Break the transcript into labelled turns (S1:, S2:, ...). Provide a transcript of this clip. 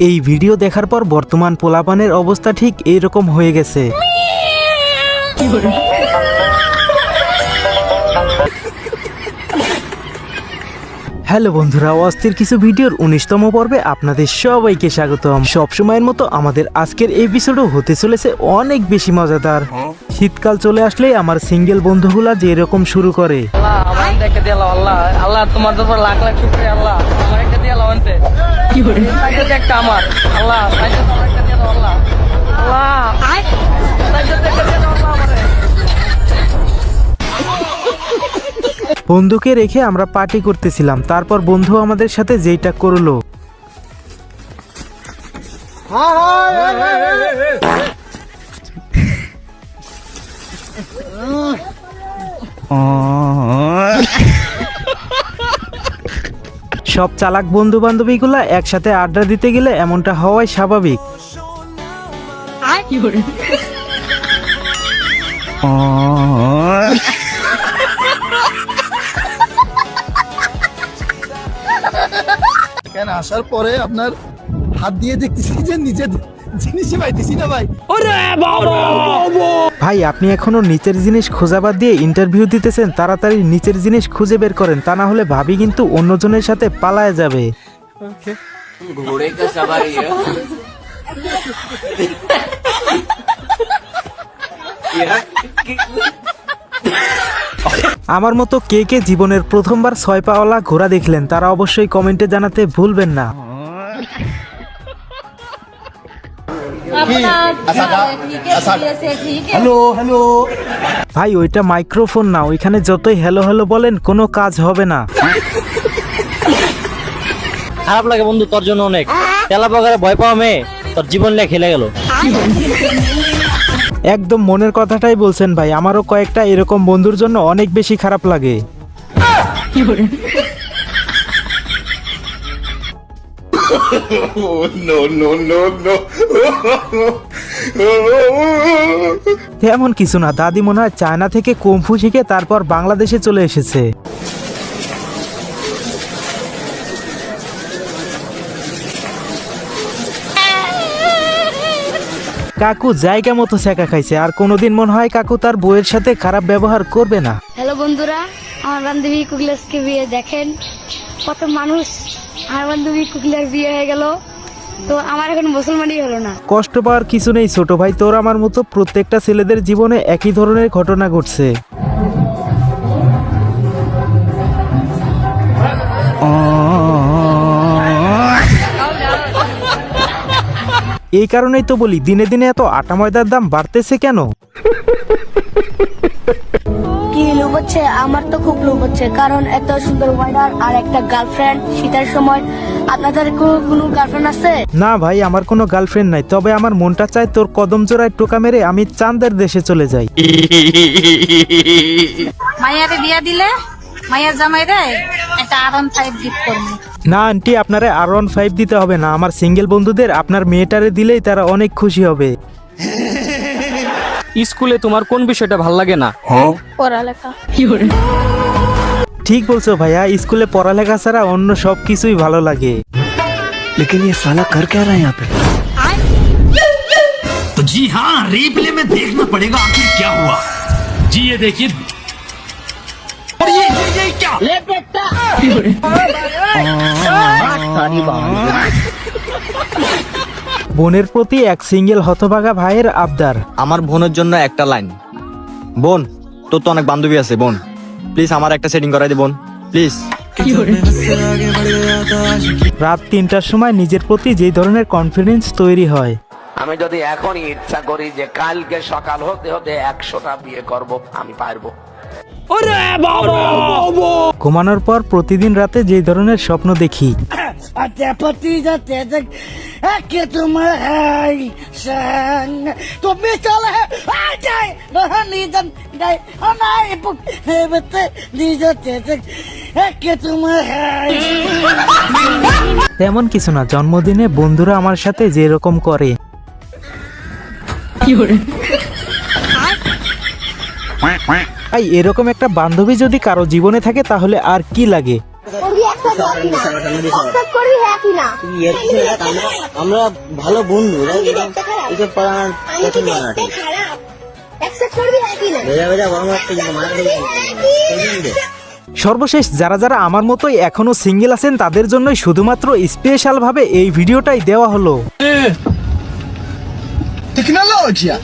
S1: এই ভিডিও দেখার পর বর্তমান পোলাপানের অবস্থা ঠিক এইরকম হয়ে গেছে। হ্যালো বন্ধুরা, অস্থির কিছু ভিডিওর 19তম পর্বে আপনাদের সবাইকে স্বাগতম। সবসময়ের মতো আমাদের আজকের এপিসোডও হতে চলেছে অনেক বেশি মজাদার। শীতকাল চলে আসলেই আমার সিঙ্গেল বন্ধুগুলা যে এরকম শুরু করে, বন্ধুকে রেখে আমরা পার্টি করতেছিলাম। তারপর বন্ধু আমাদের সাথে যেইটা করলো, সব চালাক বন্ধু বান্ধবীগুলা একসাথে আড্ডা দিতে গেলে এমনটা হওয়াই স্বাভাবিক।
S2: কেন আসার পরে আপনার হাত দিয়ে দেখতেছি যে নিচের জিনিসই পাইতেছি না ভাই।
S1: ভাই আপনি এখনো নিচের জিনিস খোঁজা বাদ দিয়ে ইন্টারভিউ দিতেছেন, তাড়াতাড়ি নিচের জিনিস খুঁজে বের করেন, তা না হলে ভাবি কিন্তু অন্যজনের সাথে পালায় যাবে।
S3: ঘোড়ে কা সওয়ারি
S1: আমার মতো কে কে জীবনের প্রথমবার 6 পাওয়ালা ঘোড়া দেখলেন তারা অবশ্যই কমেন্টে জানাতে ভুলবেন না। ভাই ওইটা মাইক্রোফোন না, ওইখানে যতই হ্যালো হ্যালো বলেন কোনো কাজ হবে না।
S4: খারাপ লাগে বন্ধু তোর জন্য অনেক। তেলা বাগারে ভয় পাওয়া মেয়ে তোর জীবন নিয়ে খেলে গেল।
S1: একদম মনের কথাটাই বলছেন ভাই, আমারও কয়েকটা এরকম বন্ধুর জন্য অনেক বেশি খারাপ লাগে। তেমন কিছু না, দাদি মনে হয় চায়না থেকে কুমফু শিখে তারপর বাংলাদেশে চলে এসেছে। কাকু জায়গা মতো ছেঁকা খাইছে, আর কোনোদিন মনে হয় কাকু তার বউয়ের সাথে খারাপ ব্যবহার করবে না।
S5: হ্যালো বন্ধুরা, আমার বান্ধবী কুকলেসকে বিয়ে দেখেন, কত মানুষ। আমার বান্ধবী কুকলের বিয়ে হয়ে গেল, তো আমার এখন মুসলমানই হলো না।
S1: কষ্ট পাওয়ার কিছু নেই ছোট ভাই, তোর আমার মতো প্রত্যেকটা ছেলেদের জীবনে একই ধরনের ঘটনা ঘটছে। এই কারণেই তো বলি দিনে দিনে এত আটা ময়দার দাম বাড়তেছে কেন।
S5: কি লোভ হচ্ছে? আমার তো খুব লোভ হচ্ছে, কারণ এত সুন্দর ওয়েদার আর একটা গার্লফ্রেন্ড। শীতের সময় আপনাদের কোনো গার্লফ্রেন্ড আছে?
S1: না ভাই, আমার কোনো গার্লফ্রেন্ড নাই, তবে আমার মনটা চায় তোর কদম জোড়ায় টোকা মেরে আমি চাঁদের দেশে চলে যাই।
S6: মাইয়ারে বিয়া দিলে মাইয়ার জামাইরে একটা R15 গিফট করবো।
S1: না আন্টি, আপনারা R15 দিতে হবে না, আমার সিঙ্গেল বন্ধুদের আপনার মেয়েটারে দিলেই তারা অনেক খুশি হবে।
S4: স্কুলে তোমার কোন বিষয়টা ভাল লাগে না?
S5: পড়ালেখা।
S1: ঠিক বলছো ভাইয়া, স্কুলে পড়ালেখা ছাড়া অন্য সব কিছুই ভালো লাগে।
S2: लेकिन ये साला कर क्या रहा है यहाँ पे?
S7: तो जी हाँ, रिप्ले में देखना पड़ेगा आखिर क्या हुआ। जी ये देखिए, और ये क्या?
S1: বোনের প্রতি এক সিঙ্গেল হতভাগা ভাইয়ের আবদার।
S4: আমার বোনের জন্য একটা লাইন। বোন, তোর তো অনেক বান্ধবী আছে, বোন প্লিজ আমার একটা সেটিং করাই দে বোন, প্লিজ।
S1: রাত 3টার সময় নিজের প্রতি যেই ধরনের কনফিডেন্স তৈরি হয়,
S3: আমি যদি এখনই ইচ্ছা করি যে কালকে সকাল হতে হতে 100টা বিয়ে করব, আমি পারবো।
S1: ঘুমানোর পর প্রতিদিন রাতে যেই ধরনের স্বপ্ন দেখি, তেমন কিছু না, জন্মদিনে বন্ধুরা আমার সাথে যেরকম করে। ভাই এরকম একটা বান্ধবী যদি কারো জীবনে থাকে তাহলে আর কি লাগে।
S8: করবি একটা করবি না অ্যাকসেপ্ট করবি হ্যাঁ কি না
S9: আমরা ভালো বন্ধু এসব পড়ানোর পছন্দ না ঠিক
S8: খারাপ অ্যাকসেপ্ট করবি হ্যাঁ কি না
S9: ভেজা ভেজা বরং একটা মারা
S1: সর্বশেষ যারা যারা আমার মতোই এখনো সিঙ্গেল আছেন তাদের জন্যই শুধুমাত্র স্পেশাল ভাবে এই ভিডিওটাই দেওয়া হলো।
S2: Tecnologia!